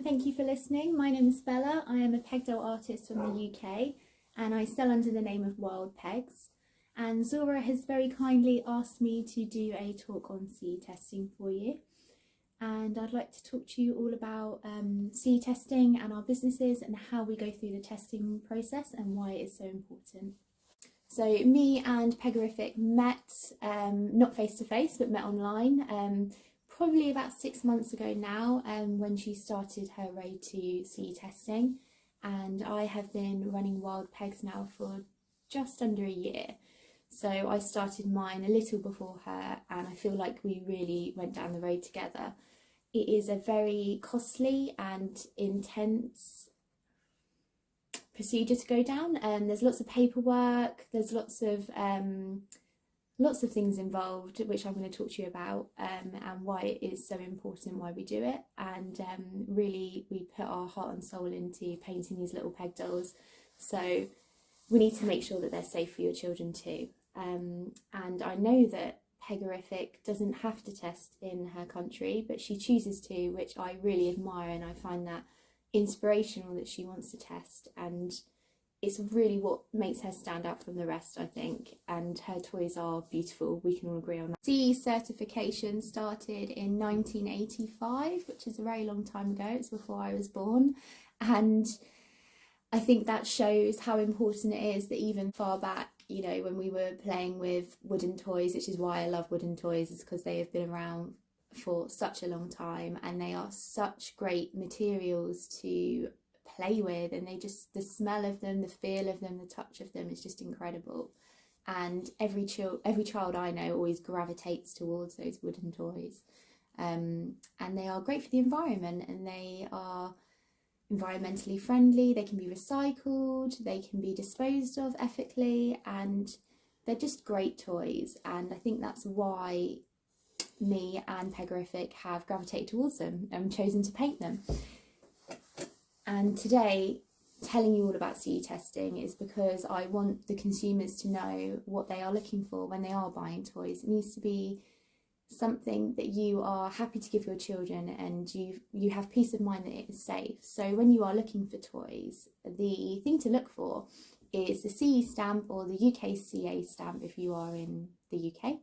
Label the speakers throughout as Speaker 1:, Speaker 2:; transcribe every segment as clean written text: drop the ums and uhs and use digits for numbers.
Speaker 1: and thank you for listening. My name is Bella. I am a peg doll artist from the UK and I sell under the name of Wild Pegs. And Zora has very kindly asked me to do a talk on CE testing for you. And I'd like to talk to you all about CE testing and our businesses and how we go through the testing process and why it is so important. So me and Pegorific met, not face to face, but met online, probably about 6 months ago now, when she started her road to CE testing. And I have been running Wild Pegs now for just under a year. So I started mine a little before her, and I feel like we really went down the road together. It is a very costly and intense procedure to go down, and there's lots of paperwork, there's lots of things involved, which I'm going to talk to you about, and why it is so important, why we do it. And really we put our heart and soul into painting these little peg dolls, so we need to make sure that they're safe for your children too. And I know that Pegorific doesn't have to test in her country, but she chooses to, which I really admire, and I find that inspirational that she wants to test, and it's really what makes her stand out from the rest, I think. And her toys are beautiful, we can all agree on that. CE certification started in 1985, which is a very long time ago. It's before I was born, and I think that shows how important it is that even far back, you know, when we were playing with wooden toys, which is why I love wooden toys, is because they have been around for such a long time and they are such great materials to play with, and they just, the smell of them, the feel of them, the touch of them is just incredible. And every child I know always gravitates towards those wooden toys, and they are great for the environment, and they are environmentally friendly, they can be recycled, they can be disposed of ethically, and they're just great toys. And I think that's why me and Pegorific have gravitated towards them and chosen to paint them. And today, telling you all about CE testing is because I want the consumers to know what they are looking for when they are buying toys. It needs to be something that you are happy to give your children, and you have peace of mind that it is safe. So when you are looking for toys, the thing to look for is the CE stamp or the UKCA stamp if you are in the UK.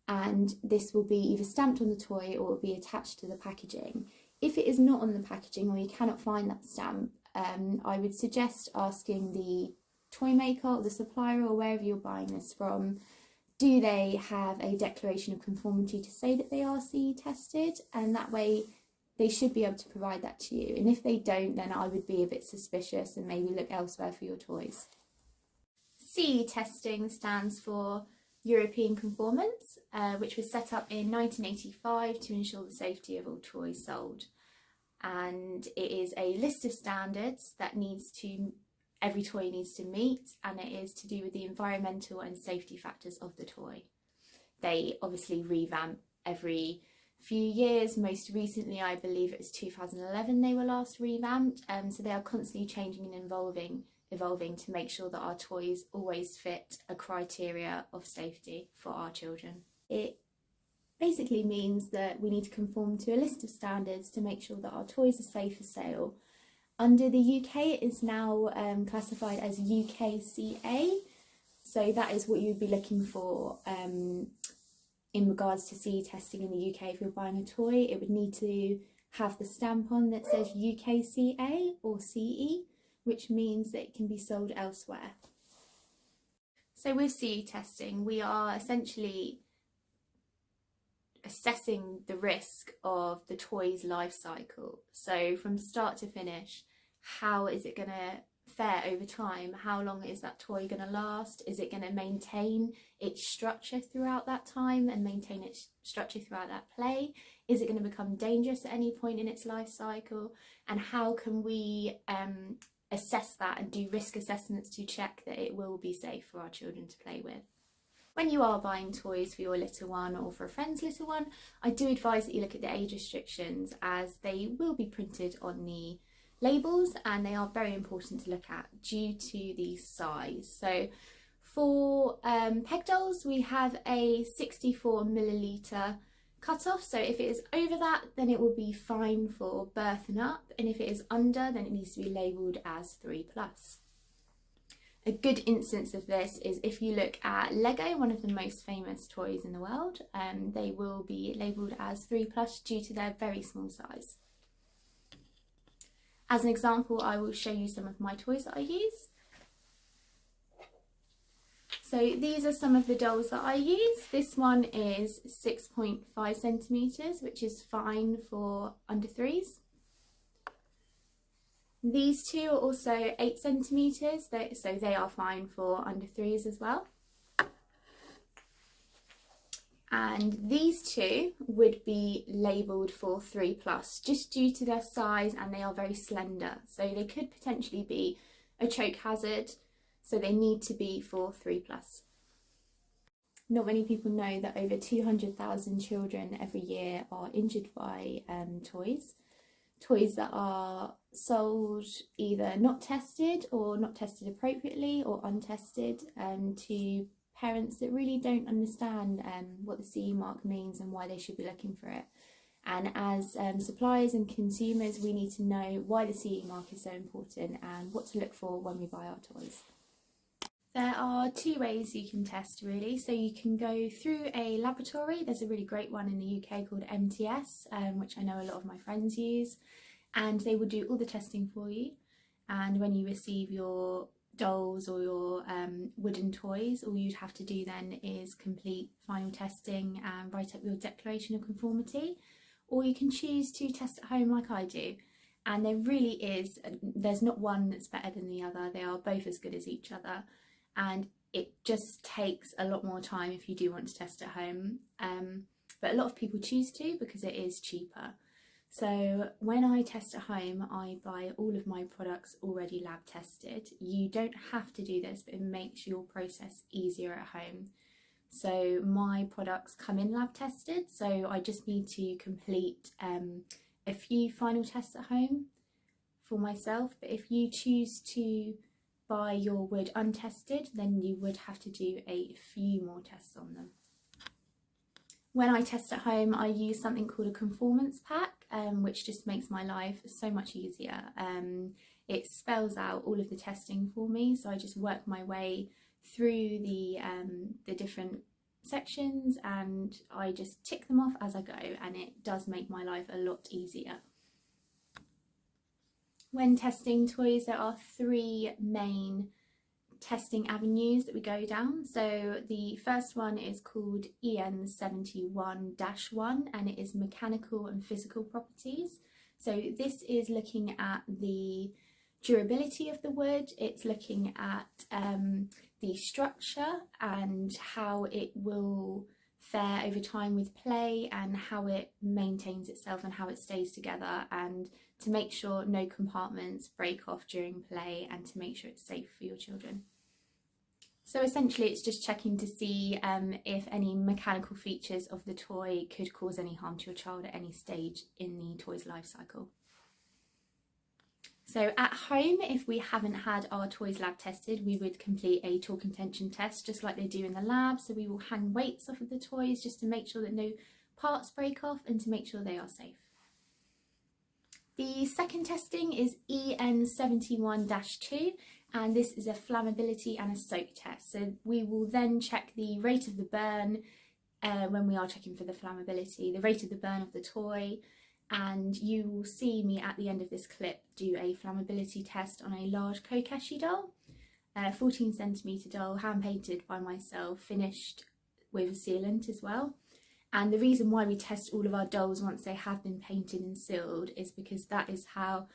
Speaker 1: And this will be either stamped on the toy or it will be attached to the packaging. If it is not on the packaging or you cannot find that stamp, I would suggest asking the toy maker or the supplier or wherever you're buying this from, do they have a declaration of conformity to say that they are CE tested? And that way they should be able to provide that to you. And if they don't, then I would be a bit suspicious and maybe look elsewhere for your toys. CE testing stands for European Conformance, which was set up in 1985 to ensure the safety of all toys sold. And it is a list of standards that every toy needs to meet, and it is to do with the environmental and safety factors of the toy. They obviously revamp every few years. Most recently, I believe it was 2011 they were last revamped, so they are constantly changing and evolving to make sure that our toys always fit a criteria of safety for our children. It basically means that we need to conform to a list of standards to make sure that our toys are safe for sale. Under the UK, it is now classified as UKCA, so that is what you'd be looking for in regards to CE testing in the UK. If you're buying a toy, it would need to have the stamp on that says UKCA or CE, which means that it can be sold elsewhere. So with CE testing, we are essentially assessing the risk of the toy's life cycle. So from start to finish, how is it going to fare over time? How long is that toy going to last? Is it going to maintain its structure throughout that time and maintain its structure throughout that play? Is it going to become dangerous at any point in its life cycle? And how can we assess that and do risk assessments to check that it will be safe for our children to play with? When you are buying toys for your little one or for a friend's little one, I do advise that you look at the age restrictions, as they will be printed on the labels and they are very important to look at due to the size. So for peg dolls, we have a 64 milliliter cut off. So if it is over that, then it will be fine for birth and up, and if it is under, then it needs to be labelled as 3+. A good instance of this is if you look at Lego, one of the most famous toys in the world, they will be labelled as 3+ due to their very small size. As an example, I will show you some of my toys that I use. So these are some of the dolls that I use. This one is 6.5 centimetres, which is fine for under 3s. These two are also 8 centimetres, so they are fine for under 3s as well. And these two would be labelled for 3+, just due to their size, and they are very slender. So they could potentially be a choke hazard, so they need to be for 3+. Not many people know that over 200,000 children every year are injured by toys. Toys that are sold either not tested or not tested appropriately or untested to parents that really don't understand what the CE mark means and why they should be looking for it. And as suppliers and consumers, we need to know why the CE mark is so important and what to look for when we buy our toys. There are two ways you can test really. So you can go through a laboratory. There's a really great one in the UK called MTS, which I know a lot of my friends use, and they will do all the testing for you. And when you receive your dolls or your wooden toys, all you'd have to do then is complete final testing and write up your declaration of conformity, or you can choose to test at home like I do. And there really is, there's not one that's better than the other. They are both as good as each other. And it just takes a lot more time if you do want to test at home. But a lot of people choose to because it is cheaper. So when I test at home, I buy all of my products already lab tested. You don't have to do this, but it makes your process easier at home. So my products come in lab tested, so I just need to complete a few final tests at home for myself. But if you choose to buy your wood untested, then you would have to do a few more tests on them. When I test at home, I use something called a conformance pack, which just makes my life so much easier. It spells out all of the testing for me, so I just work my way through the different sections and I just tick them off as I go, and it does make my life a lot easier. When testing toys, there are three main testing avenues that we go down. So the first one is called EN71-1 and it is mechanical and physical properties. So this is looking at the durability of the wood, it's looking at the structure and how it will fare over time with play and how it maintains itself and how it stays together, and to make sure no compartments break off during play and to make sure it's safe for your children. So essentially it's just checking to see if any mechanical features of the toy could cause any harm to your child at any stage in the toy's life cycle. So at home, if we haven't had our toys lab tested, we would complete a torque and tension test just like they do in the lab. So we will hang weights off of the toys just to make sure that no parts break off and to make sure they are safe. The second testing is EN71-2 and this is a flammability and a soak test. So we will then check the rate of the burn when we are checking for the flammability, the rate of the burn of the toy, and you will see me at the end of this clip do a flammability test on a large Kokeshi doll, a 14 centimetre doll, hand painted by myself, finished with sealant as well. And the reason why we test all of our dolls once they have been painted and sealed is because that is how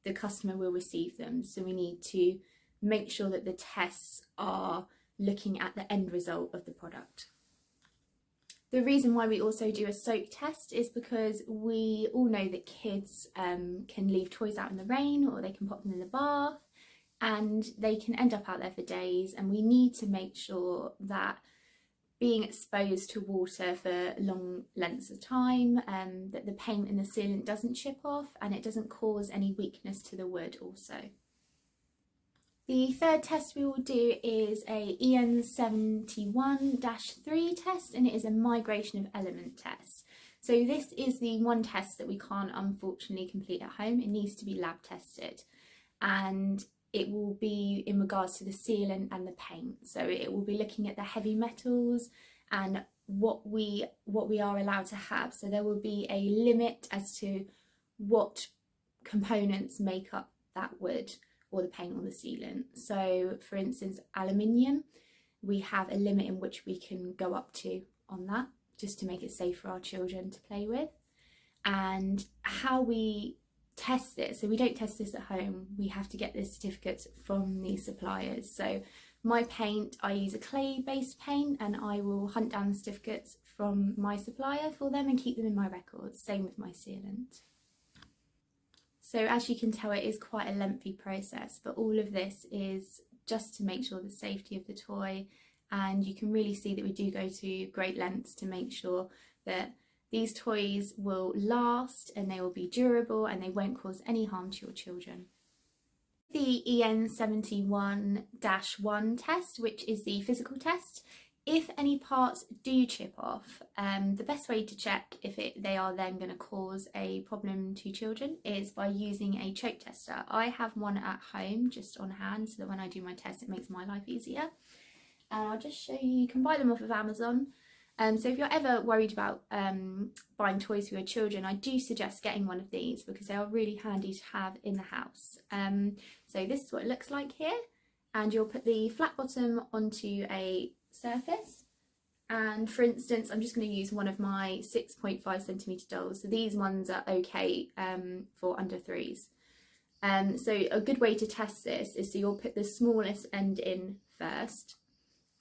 Speaker 1: the customer will receive them. So we need to make sure that the tests are looking at the end result of the product. The reason why we also do a soak test is because we all know that kids can leave toys out in the rain, or they can pop them in the bath and they can end up out there for days, and we need to make sure that being exposed to water for long lengths of time, that the paint and the sealant doesn't chip off and it doesn't cause any weakness to the wood also. The third test we will do is a EN71-3 test, and it is a migration of element test. So this is the one test that we can't unfortunately complete at home. It needs to be lab tested, and it will be in regards to the sealant and the paint. So it will be looking at the heavy metals and what we are allowed to have. So there will be a limit as to what components make up that wood or the paint or the sealant. So for instance, aluminium, we have a limit in which we can go up to on that, just to make it safe for our children to play with. And how we test it, so we don't test this at home, we have to get the certificates from the suppliers. So my paint, I use a clay based paint, and I will hunt down the certificates from my supplier for them and keep them in my records. Same with my sealant. So as you can tell, it is quite a lengthy process, but all of this is just to make sure the safety of the toy, and you can really see that we do go to great lengths to make sure that these toys will last and they will be durable and they won't cause any harm to your children. The EN71-1 test, which is the physical test, if any parts do chip off, the best way to check if they are then going to cause a problem to children is by using a choke tester. I have one at home just on hand, so that when I do my test it makes my life easier. And I'll just show you can buy them off of Amazon. So if you're ever worried about buying toys for your children, I do suggest getting one of these because they are really handy to have in the house. So this is what it looks like here, and you'll put the flat bottom onto a surface. And for instance, I'm just going to use one of my 6.5cm dolls. So these ones are okay for under 3s. So a good way to test this is, so you'll put the smallest end in first.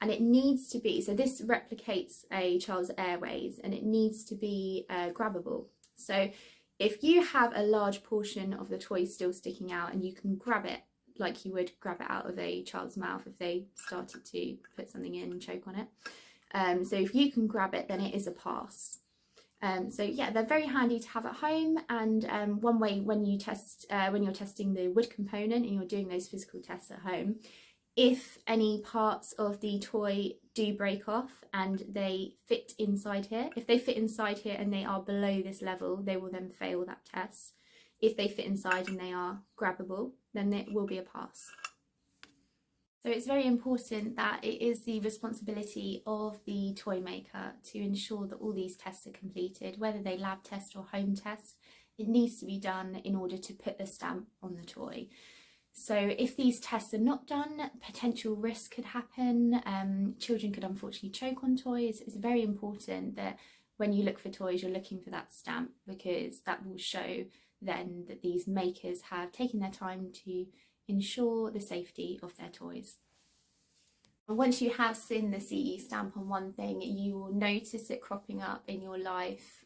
Speaker 1: And it needs to be, so this replicates a child's airways, and it needs to be grabbable. So if you have a large portion of the toy still sticking out and you can grab it like you would grab it out of a child's mouth if they started to put something in and choke on it. So if you can grab it, then it is a pass. So yeah, they're very handy to have at home. And one way when you're testing the wood component and you're doing those physical tests at home, if any parts of the toy do break off and they fit inside here, if they fit inside here and they are below this level, they will then fail that test. If they fit inside and they are grabbable, then it will be a pass. So it's very important that it is the responsibility of the toy maker to ensure that all these tests are completed, whether they lab test or home test. It needs to be done in order to put the stamp on the toy. So if these tests are not done, potential risk could happen. Children could unfortunately choke on toys. It's very important that when you look for toys, you're looking for that stamp, because that will show then that these makers have taken their time to ensure the safety of their toys. And once you have seen the CE stamp on one thing, you will notice it cropping up in your life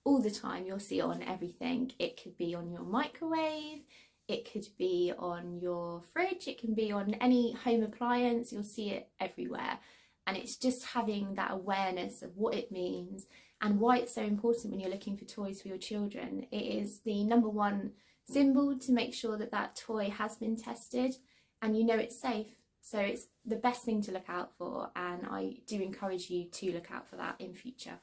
Speaker 1: all the time. You'll see it on everything. It could be on your microwave, it could be on your fridge, it can be on any home appliance. You'll see it everywhere. And it's just having that awareness of what it means and why it's so important when you're looking for toys for your children. It is the #1 symbol to make sure that that toy has been tested and you know it's safe. So it's the best thing to look out for, and I do encourage you to look out for that in future.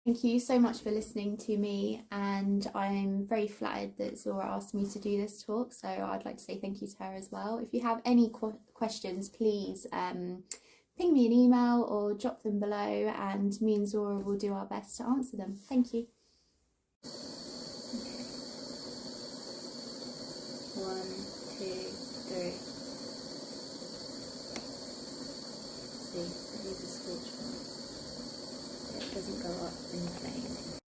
Speaker 1: Thank you so much for listening to me, and I'm very flattered that Zora asked me to do this talk, so I'd like to say thank you to her as well. If you have any questions, please ping me an email or drop them below, and me and Zora will do our best to answer them. Thank you. 1, 2, 3. See, I need a scorch mark. It doesn't go up in the flame.